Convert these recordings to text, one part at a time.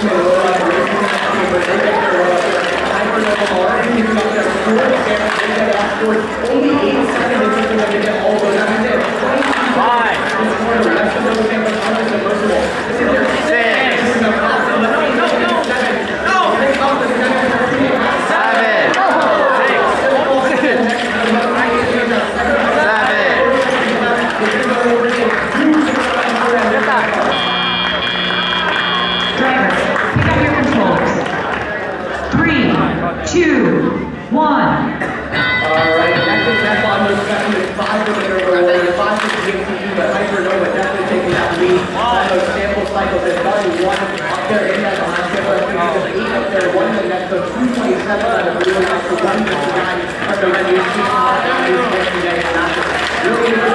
Only 8 seconds it took them to get all those. I mean, they have 22 five. This quarter, the rest of those games are unreversible. This is their 6. That's on those specialists, 5 for Minerva Warriors, 5 for Team POV, but Hypernova definitely taking that lead on those sample cycles. There's already 1 up there in that last sample. I think there's 8 up there, 1 in the next, so 227 out of really nice for 159 from the new team. Really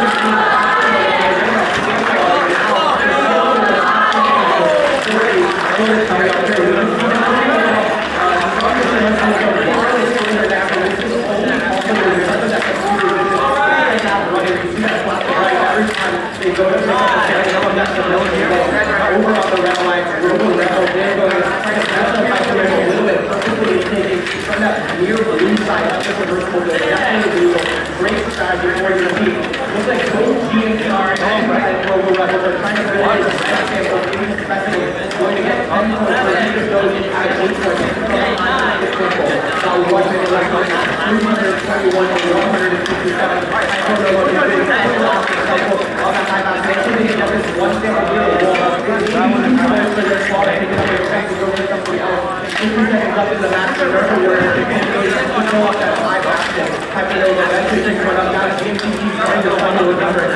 they go to over on the red line, Robo Rebel, they're going to try to mess up a little bit, purposely taking from that near blue side up to the vertical, definitely do great strategy for your team. Looks like both GMR and Robo Rebel are trying to build a red sample, giving the specimen, going to get 10 points for each of those at 8 points. Now 1 minute left on that, 321 to 157. On that high bounce, they actually get this one sample here, the wall. That one is for their spot, I think it's going to try to go for somebody else. 50 seconds up in the match, the Minerva Warriors, they can go off that high bounce. Hypernova eventually takes one up, now Team POV trying to find a recovery.